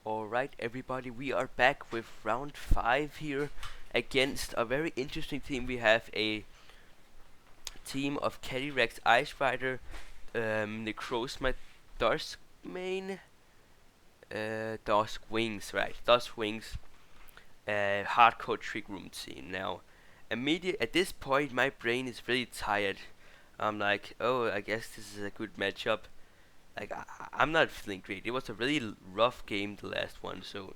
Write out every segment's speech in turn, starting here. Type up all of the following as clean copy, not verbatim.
Alright everybody, we are back with round 5 here against a very interesting team. We have a team of Calyrex, Ice Rider, Necrozma, Dusk Main, Dusk Wings, right? Dusk Wings, hardcore Trick Room team. Now, at this point, my brain is really tired. I'm like, oh, I guess this is a good matchup. Like, I'm not feeling great. It was a really rough game, the last one, so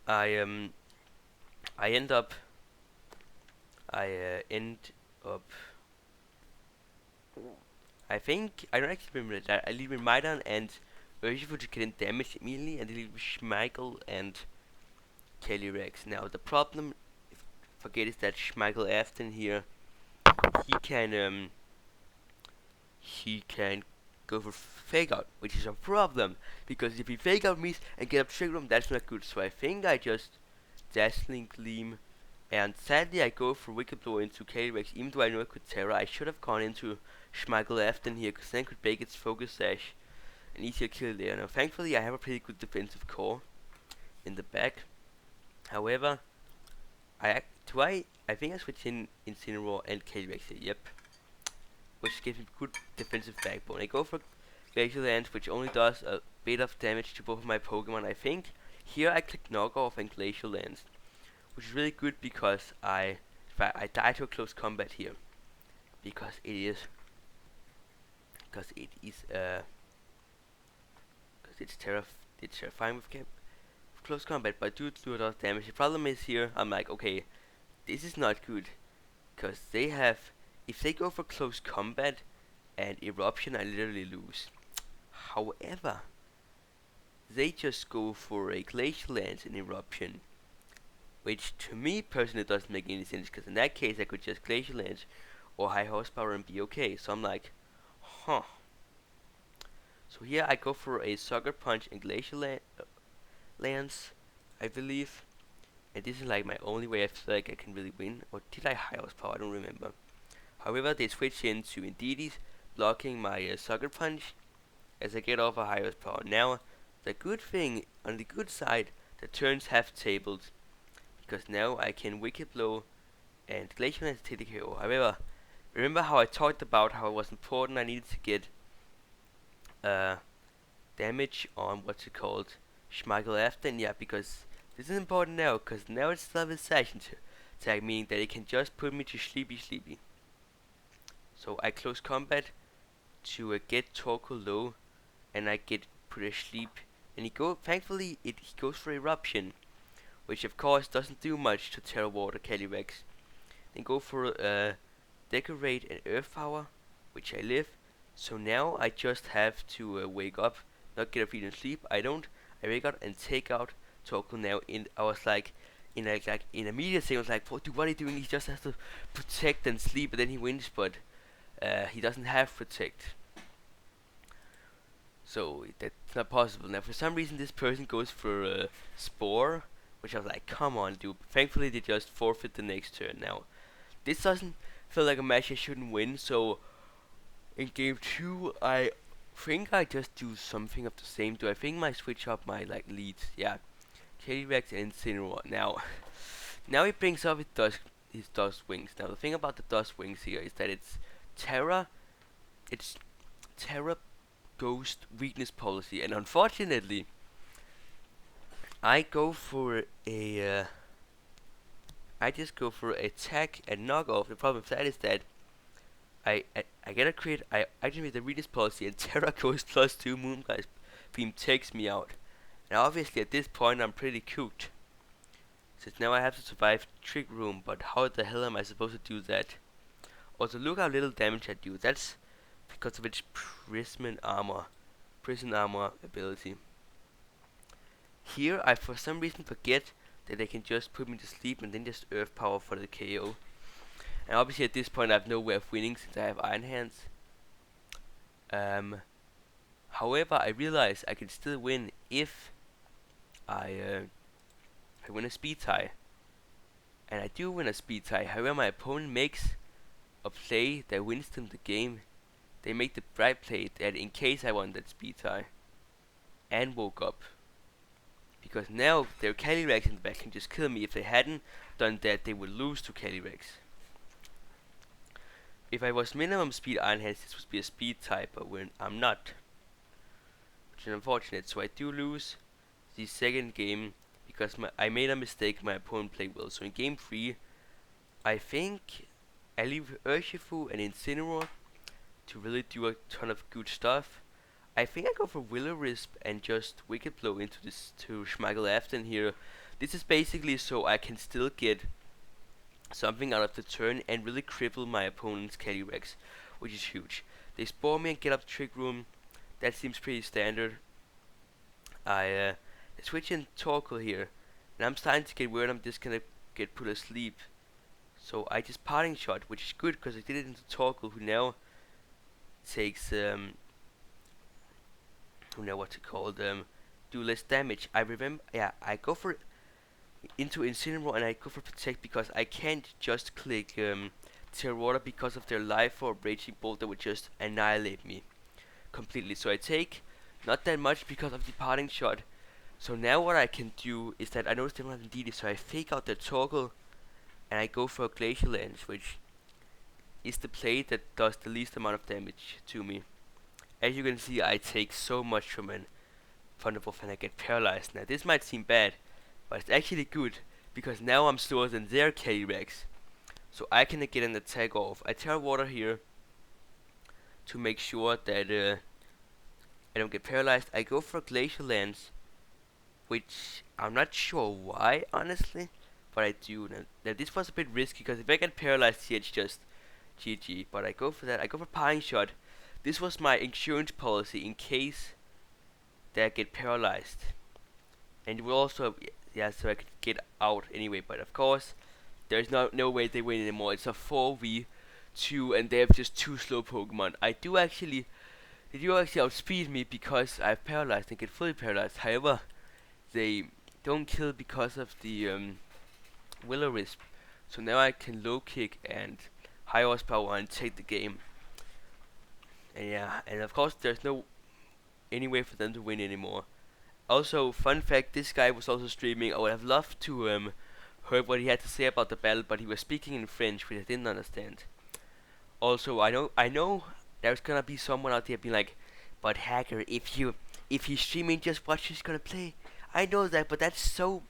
I um I end up I end up I think I don't actually remember that. I leave Maidan and Urgiful to get in damage immediately, and I leave Schmeichel and Calyrex. Now the problem, forget, is that Schmeichel Afton here, he can he can go for fake out, which is a problem because if he fake out me and get up trigger room, that's not good. So I think I just Dazzling Gleam. And sadly, I go for Wicked Blow into Calyrex, even though I know I could Terra. I should have gone into Schmeichel Afton here, because then I could break its Focus Sash and easier kill there. Now, thankfully, I have a pretty good defensive core in the back. However, I think I switch in Incineroar and Calyrex here, yep. Which gives me good defensive backbone. I go for Glacial Lance, which only does a bit of damage to both of my Pokemon, I think. Here I click Knockoff and Glacial Lance, which is really good because I die to a close combat here, because it is it's terrifying with close combat, but do a lot of damage. The problem is here, I'm like, okay, this is not good, because if they go for close combat and eruption, I literally lose. However, they just go for a Glacial Lance and eruption, which to me personally doesn't make any sense, because in that case I could just Glacial Lance or High Horsepower and be okay. So I'm like, huh. So here I go for a Sucker Punch and Glacial Lance, I believe. And this is like my only way I feel like I can really win. Or did I High Horsepower? I don't remember. However, they switch into Indeedee, blocking my Sucker Punch as I get off a High Horsepower. Now, the good thing, on the good side, the turns have tabled, because now I can Wicked Blow and Glacial Lance to take the KO. However, remember how I talked about how it was important I needed to get damage on what's it called, Schmeichel Afton? Yeah, because this is important now, because now it's still a session tag, meaning that it can just put me to sleepy. So I close combat to get Torkoal low, and I get put to sleep, and thankfully he goes for Eruption, which of course doesn't do much to Terra Water Calyrex. Then go for Decorate and Earth Power, which I live. So now I just have to wake up, not get a feed and sleep. I don't. I wake up and take out Torkoal now. I was like, in a media second, I was like, what are you doing? He just has to protect and sleep, and then he wins, but he doesn't have protect. So that's not possible. Now for some reason this person goes for Spore, which I was like, come on dude. Thankfully they just forfeit the next turn. Now this doesn't feel like a match I shouldn't win, so in game 2 I think I just do something of the same. Do I think I switch up my leads? Yeah. Calyrex and Incineroar. Now he brings up his Dusk Wings. Now the thing about the Dusk Wings here is that it's Terra Ghost weakness policy, and unfortunately I just go for attack and knock off. The problem with that is that I get a crit, I activate the weakness policy, and Terra Ghost +2 Moonrise Beam takes me out. Now obviously at this point I'm pretty cooked, since now I have to survive Trick Room, but how the hell am I supposed to do that? Also look how little damage I do. That's because of its prison armor ability. Here I for some reason forget that they can just put me to sleep and then just Earth Power for the KO. And obviously at this point I have no way of winning since I have Iron Hands. However, I realize I can still win if I win a speed tie. And I do win a speed tie. However, my opponent makes a play that wins them the game. They make the right play that in case I won that speed tie and woke up, because now their Calyrex in the back can just kill me. If they hadn't done that, they would lose to Calyrex. If I was minimum speed Iron Hands, this would be a speed type, but when I'm not, which is unfortunate. So I do lose the second game because I made a mistake. My opponent played well. So in game 3, I think I leave Urshifu and Incineroar to really do a ton of good stuff. I think I go for Will-O-Wisp and just Wicked Blow into this to Schmeichel Afton here. This is basically so I can still get something out of the turn and really cripple my opponent's Calyrex, which is huge. They Spore me and get up the Trick Room. That seems pretty standard. I switch in Torkoal here, and I'm starting to get worried I'm just gonna get put asleep. So I just Parting Shot, which is good because I did it into Torkoal, who now takes who know what to call them, do less damage. I remember, yeah, I go for into Incineroar and I go for Protect because I can't just click Terra Water because of their Life Orb Raging Bolt that would just annihilate me completely. So I take not that much because of the Parting Shot. So now what I can do is that I notice they don't have DD, so I fake out their Torkoal and I go for a Glacial Lance, which is the play that does the least amount of damage to me. As you can see, I take so much from an Thunderbolt and I get paralyzed. Now this might seem bad, but it's actually good because now I'm slower than their Calyrex. So I can get an attack off. I Terra Water here to make sure that I don't get paralyzed. I go for a Glacial Lance, which I'm not sure why, honestly, but I do. Now this was a bit risky because if I get paralyzed here, it's just GG. But I go for that. I go for Parting Shot. This was my insurance policy in case that I get paralyzed, and it will also, yeah, so I could get out anyway. But of course, there's no way they win anymore. It's a 4v2, and they have just 2 slow Pokemon. They do actually outspeed me because I've paralyzed and get fully paralyzed. However, they don't kill because of the Will-O-Wisp. So now I can low kick and high horsepower and take the game. And yeah, and of course there's no any way for them to win anymore. Also, fun fact, this guy was also streaming. I would have loved to heard what he had to say about the battle, but he was speaking in French, which I didn't understand. Also, I know there's gonna be someone out there being like, but Hacker, if he's streaming, just watch he's gonna play. I know that, but that's so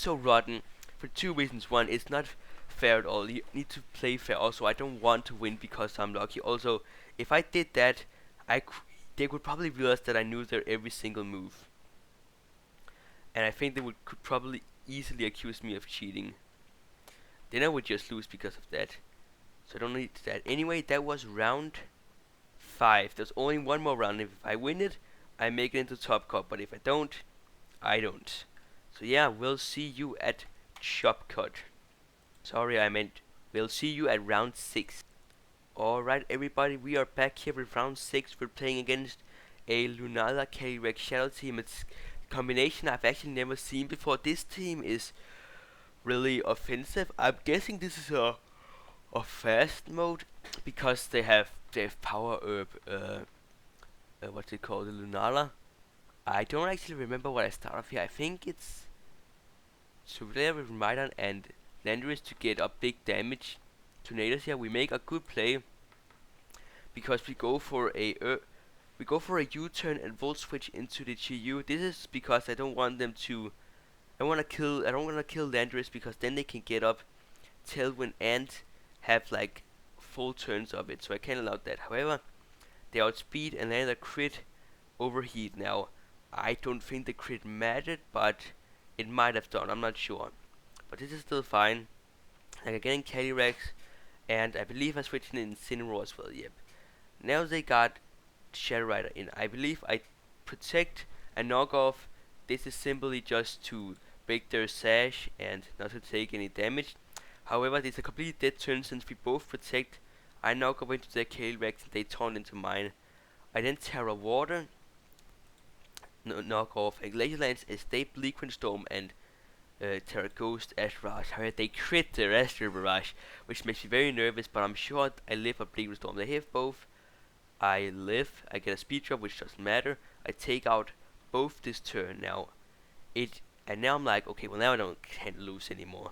rotten for 2 reasons. One, it's not fair at all. You need to play fair. Also, I don't want to win because I'm lucky. Also, if I did that, they would probably realize that I knew their every single move, and I think they could probably easily accuse me of cheating. Then I would just lose because of that. So I don't need that. Anyway, that was round 5. There's only one more round. If I win it, I make it into Top Cut. But if I don't, I don't. So yeah, we'll see you at Chop Cut. Sorry, I meant we'll see you at round 6. Alright everybody, we are back here with round 6. We're playing against a Lunala Calyrex Shadow team. It's a combination I've actually never seen before. This team is really offensive. I'm guessing this is a fast mode because they have Power Herb, what's it called, the Lunala. I don't actually remember what I start off here. I think it's Surveyor with Rhydon and Landorus to get up big damage. Tornadoes here. We make a good play because we go for a U-turn and Volt Switch into the GU. This is because I don't want them to. I don't want to kill Landorus because then they can get up Tailwind and have like full turns of it. So I can't allow that. However, they outspeed and land a crit overheat. Now I don't think the crit mattered, but it might have done. I'm not sure. But this is still fine. Like again, Calyrex. And I believe I switched in Incineroar as well, yep. Now they got Shadow Rider in. I believe I Protect and knock off. This is simply just to break their sash and not to take any damage. However, this is a completely dead turn since we both Protect. I knock off into their Calyrex and they taunt into mine. I then Terra Water, knock off a Glacial Lance, Escape Bleakwind Storm, and Terra Ghost Astral Barrage. However, they crit their Astral Barrage, which makes me very nervous, but I'm sure I live a Bleakwind Storm. They have both. I get a speed drop, which doesn't matter. I take out both this turn. Now, And now I'm like, okay, well now can't lose anymore.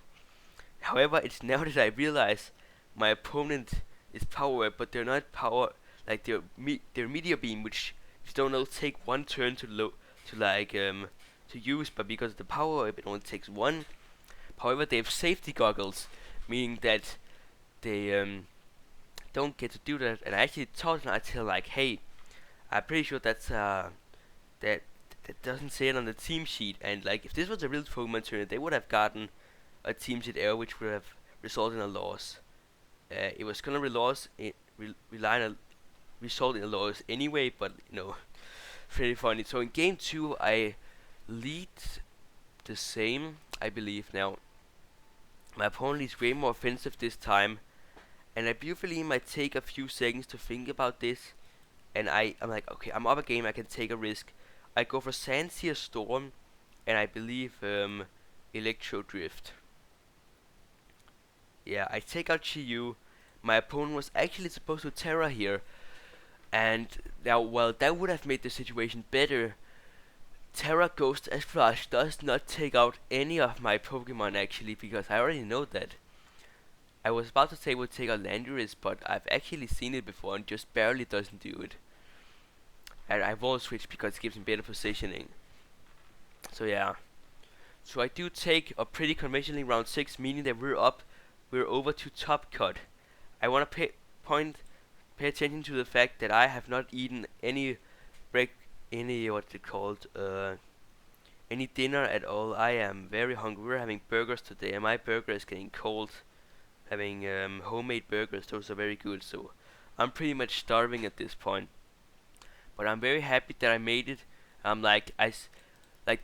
However, it's now that I realize my opponent is power up, but they're not power like they're meteor beam, which you don't know take one turn to use, but because of the power up, it only takes one. However, they have safety goggles, meaning that they don't get to do that. And I actually told them, I tell like, hey, I'm pretty sure that that doesn't say it on the team sheet. And like, if this was a real Pokemon tournament, they would have gotten a team sheet error, which would have resulted in a loss. It was gonna result in a loss anyway, but pretty funny. So in game 2, I lead the same, I believe. Now my opponent is way more offensive this time, and I beautifully might take a few seconds to think about this. And I'm like, okay, I'm up a game, I can take a risk. I go for Sandsear Storm, and I believe Electro Drift. Yeah, I take out Chi-Yu. My opponent was actually supposed to Terra here, and now, well, that would have made the situation better. Terra Ghost as Flash does not take out any of my Pokemon actually, because I already know that. I was about to say it would take out Landorus, but I've actually seen it before and just barely doesn't do it. And I won't switch because it gives me better positioning. So yeah. So I do take a pretty conventionally round 6, meaning that we're over to top cut. I want to pay attention to the fact that I have not eaten any any dinner at all. I am very hungry. We're having burgers today, and my burger is getting cold. Having homemade burgers, those are very good. So I'm pretty much starving at this point. But I'm very happy that I made it. I'm like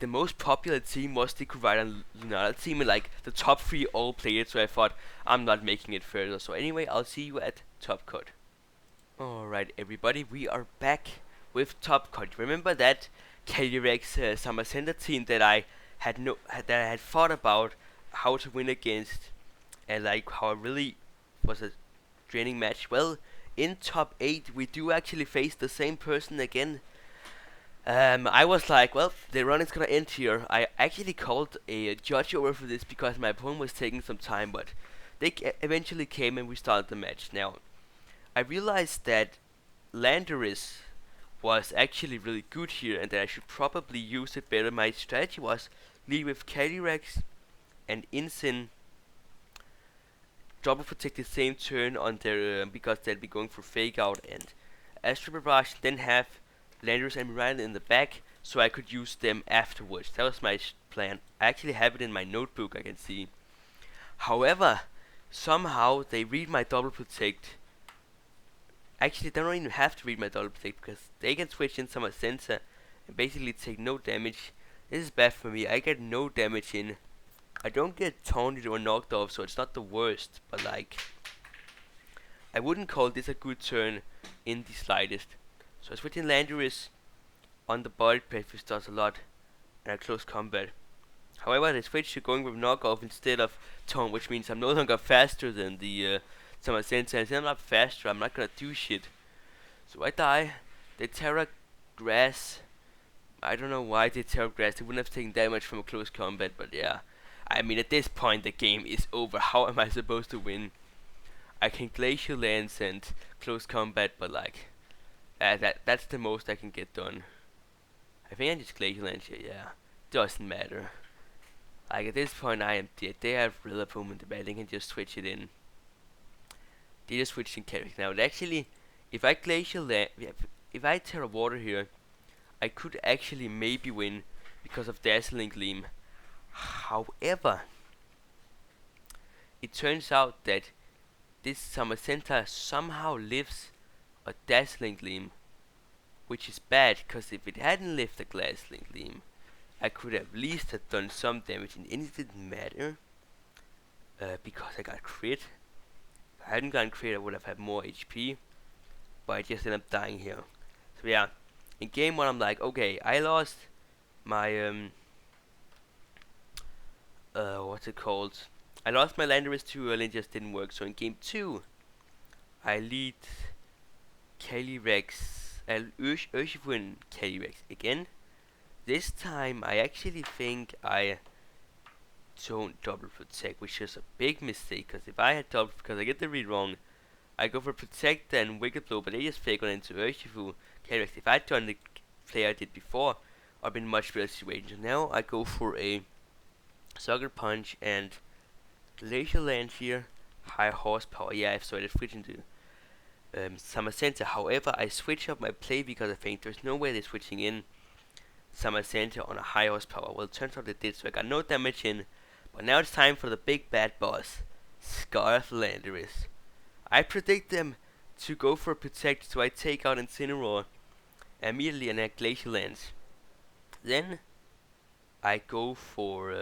the most popular team was the Kurita and Lunala team, and like the top 3 all played it. So I thought I'm not making it further. So anyway, I'll see you at top cut. Alright everybody, we are back with top cut. Remember that Calyrex Summer Center team that I had thought about how to win against, and like how it really was a draining match? Well, in top 8 we do actually face the same person again. I was like, well, the run is gonna end here. I actually called a judge over for this because my opponent was taking some time, but they eventually came and we started the match. Now, I realized that Landorus was actually really good here and that I should probably use it better. My strategy was lead with Calyrex and Incin, double protect the same turn on their because they'll be going for fake out and Astro Barrage, then have Landorus and Miranda in the back so I could use them afterwards. That was my plan. I actually have it in my notebook, I can see. However, somehow they read my double protect. Actually, they don't even have to read my double protect because they can switch in Summer Sensor and basically take no damage. This is bad for me. I get no damage in. I don't get taunted or knocked off, so it's not the worst, but like, I wouldn't call this a good turn in the slightest. So I switch in Landorus on the body press, which does a lot, and a close combat. However, I switch to going with knockoff instead of taunt, which means I'm no longer faster than the Summer Sensor, and since I'm not faster, I'm not gonna do shit. So I die. They Terra Grass. I don't know why they Terra Grass. They wouldn't have taken damage from a close combat, but yeah. I mean, at this point, the game is over. How am I supposed to win? I can Glacial Lance and close combat, but like, that's the most I can get done. I think I just Glacial Lance here, yeah. Doesn't matter. Like, at this point, I am dead. They have real opponent bad. They can just switch it in. They just switched in character. Now, actually, if I Glacial Lance, if I Terra Water here, I could actually maybe win because of Dazzling Gleam. However, it turns out that this Summer Center somehow lives a Dazzling Gleam, which is bad, because if it hadn't lived a Dazzling Gleam, I could at least have done some damage, and it didn't matter, because I got crit. If I hadn't gotten crit, I would have had more HP, but I just ended up dying here. So yeah, in game 1 I'm like, okay, I lost my what's it called? I lost my Landorus too early and just didn't work. So in game 2, I lead Calyrex, Urshifu and Calyrex again. this time I actually think I don't double protect, which is a big mistake, because if I had double, because I get the read wrong, I go for protect and wicked blow, but they just fake on into Urshifu characters. If I'd done the play I did before, I'd been in much better situation. Now I go for a sucker punch and glacial lance here, high horsepower. Yeah, I've started switching to Summer Center. However, I switch up my play because I think there's no way they're switching in Summer Center on a high horsepower. Well, it turns out they did, so I got no damage in. But now it's time for the big bad boss, Scarf Landorus. I predict them to go for protect, so I take out Incineroar immediately and a Glacial Lance. Then I go for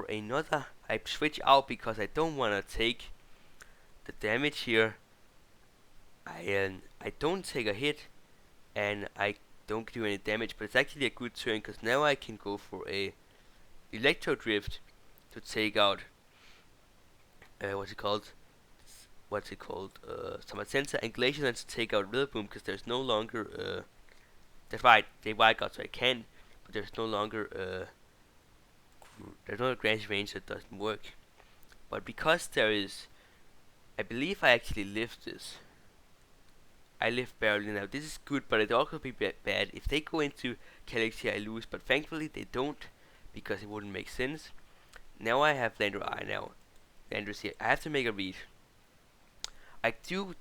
another. I switch out because I don't wanna take the damage here. I don't take a hit and I don't do any damage, but it's actually a good turn because now I can go for a Electro Drift to take out what's it called? Summer Sensor and Glacial Lance to take out Rillaboom because there's no longer that's right, they wild got so I can, but there's no longer there's no Grand range that doesn't work. But because there is, I believe I actually live this. I live barely now. This is good, but it also be bad. If they go into Galaxy, I lose, but thankfully they don't, because it wouldn't make sense. Now I have Landorus here. I have to make a read. I do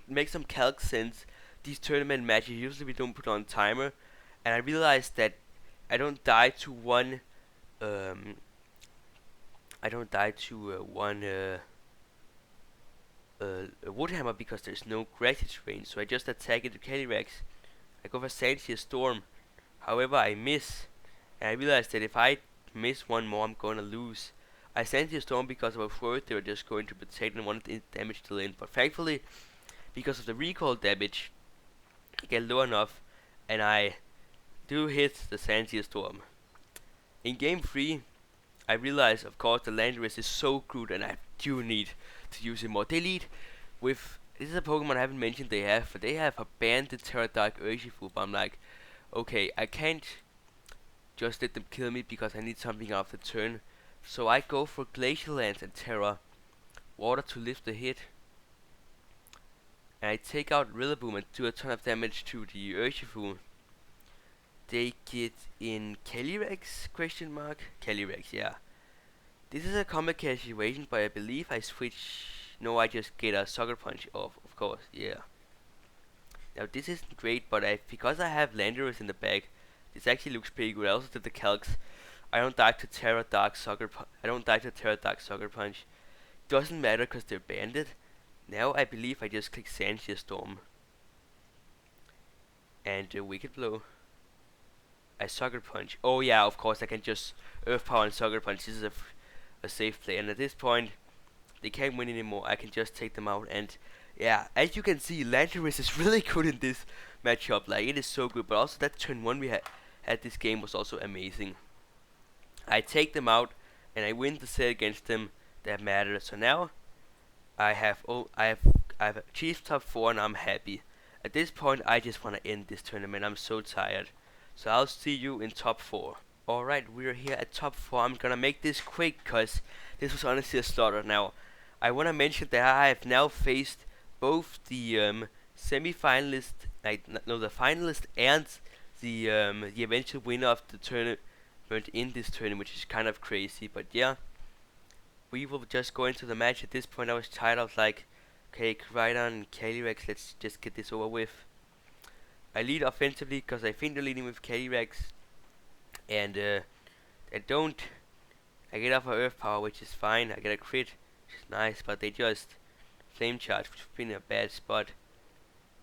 make some calcs since these tournament matches usually we don't put on timer, and I realized that I don't die to one. I don't die to one Woodhammer because there's no gravity range, so I just attack into Calyrex. I go for Santia Storm. However, I miss, and I realized that if I miss one more, I'm gonna lose. I Santia Storm because I was worried they were just going to protect and wanted the damage to end, but thankfully, because of the recoil damage, I get low enough, and I do hit the Santia Storm. In game 3, I realize, of course, the Landorus is so good, and I do need to use it more. They lead with, this is a Pokemon I haven't mentioned they have, but they have a banded Pterodactyl Urshifu, but I'm like, okay, I can't just let them kill me because I need something off the turn. So I go for Glacial Lance and Terra Water to lift the hit. And I take out Rillaboom and do a ton of damage to the Urshifu. They get in Calyrex, question mark? Calyrex, yeah. This is a complicated situation, but I believe I switch. No, I just get a Sucker Punch off, of course, yeah. Now this isn't great, but because I have Landorus in the bag, this actually looks pretty good. I also did the calcs. I don't die to Terra Dark Sucker Punch. Doesn't matter because they're banded. Now I believe I just click Santia Storm and Wicked Blow. I Sucker Punch. Oh yeah, of course I can just Earth Power and Sucker Punch. This is a safe play, and at this point they can't win anymore. I can just take them out, and yeah, as you can see, Landorus is really good in this matchup. Like, it is so good, but also that turn 1 we had this game was also amazing. I take them out and I win the set against them. That matters. So now I have achieved top 4 and I'm happy. At this point I just want to end this tournament. I'm so tired. So I'll see you in top 4. Alright, we're here at top 4. I'm gonna make this quick because this was honestly a slaughter. Now, I want to mention that I have now faced both the semi-finalist, the finalist and the eventual winner of the tournament in this tournament, which is kind of crazy. But yeah, we will just go into the match. At this point I was tired. I was like, okay, Koraidon and Calyrex, let's just get this over with. I lead offensively because I think they're leading with Calyrex, and I get off of Earth Power, which is fine. I get a crit, which is nice, but they just Flame Charge, which would be in a bad spot.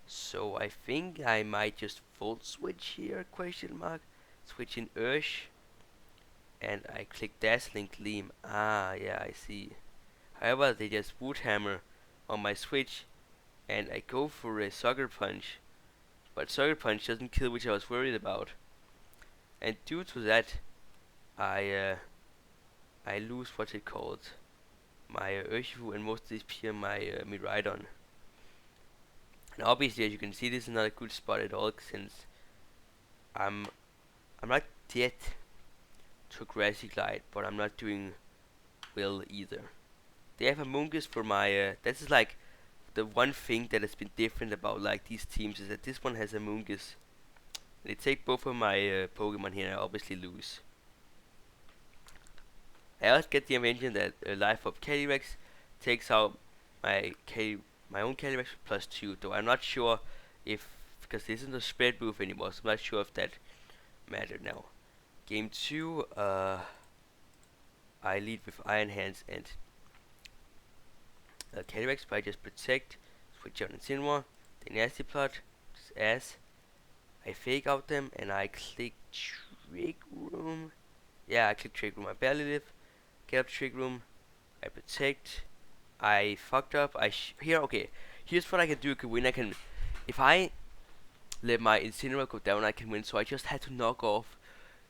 So I think I might just Volt Switch here, question mark. Switch in Ursh, and I click Dazzling Gleam. Ah, yeah, I see. However, they just Woodhammer on my switch, and I go for a Sucker Punch. But Sucker Punch doesn't kill, which I was worried about. And due to that, I lose what's it called, my Urshifu, and most of these peer my Miraidon. And obviously, as you can see, this is not a good spot at all, since I'm I'm not yet to Grassy Glide, but I'm not doing well either. They have a Mungus for my, this is like the one thing that has been different about like these teams is that this one has a Mungus. They take both of my Pokemon here and I obviously lose. I also get the invention that Life of Calyrex takes out my own Calyrex plus 2, though I'm not sure if, because this isn't a spread move anymore, so I'm not sure if that mattered now. Game 2, I lead with Iron Hands and Calyrex, but I just protect, switch out Incineroar, the Nasty Plot, just ass. I fake out them and I click Trick Room. Yeah, I click Trick Room. I barely live. Get up Trick Room. I protect. I fucked up. Here, okay. Here's what I can do to win. I can, if I let my Incineroar go down, I can win. So I just had to knock off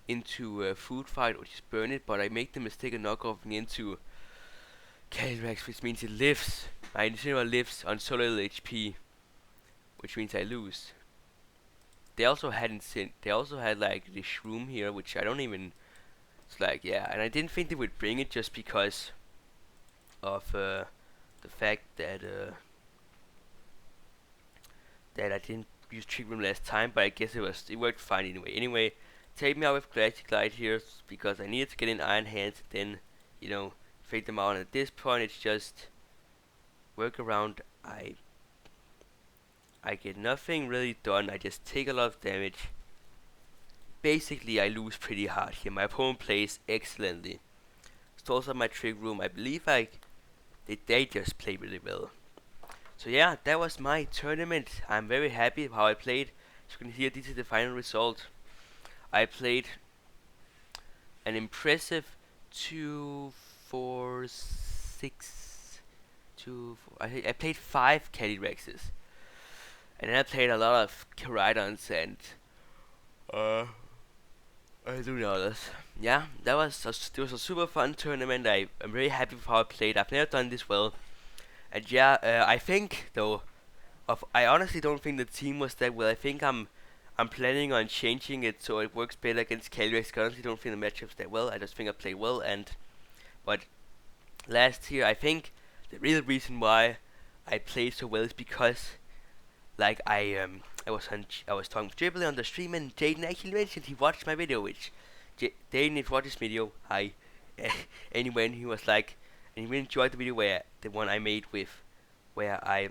into a Food Fight or just burn it. But I make the mistake of knock off into Calyrex, which means it lives. My Incineroar lives on so little HP, which means I lose. They also had like the Shroom here, which I don't even. It's like, yeah, and I didn't think they would bring it just because of the fact that that I didn't use Trick Room last time, but I guess it worked fine anyway. Anyway, take me out with Glassy Glide here because I needed to get in Iron Hands, then fake them out. And at this point, it's just work around. I get nothing really done. I just take a lot of damage. Basically, I lose pretty hard here. My opponent plays excellently. Stalls up my Trick Room. I believe they just play really well. So yeah, that was my tournament. I'm very happy with how I played. As you can hear, this is the final result. I played an impressive 2, 4, 6, 2, 4. I played 5 Calyrexes. And then I played a lot of Caridons and I do know this. Yeah, it was a super fun tournament. I'm very happy with how I played. I've never done this well. And yeah, I think though, I honestly don't think the team was that well. I think I'm planning on changing it so it works better against Calyrex. I honestly don't think the matchup's that well. I just think I play well. But last year, I think the real reason why I played so well is because like I was talking with Dribble on the stream, and Jaden actually mentioned he watched my video, which Jaden, if you watch this video, hi. Anyway, and he was like, and he really enjoyed the video where the one I made with, where I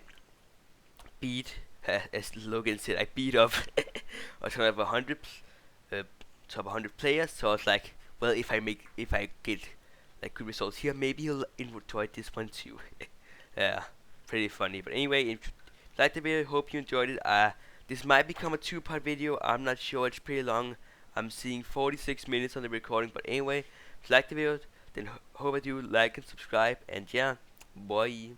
beat, as Logan said, I beat up a ton of 100, top 100 players. So I was like, well, if I get like good results here, maybe he'll enjoy this one too. Yeah, pretty funny. But anyway, if you liked the video, hope you enjoyed it. This might become a 2-part video. I'm not sure. It's pretty long. I'm seeing 46 minutes on the recording. But anyway, if you liked the video, then hope that you like and subscribe. And yeah, bye.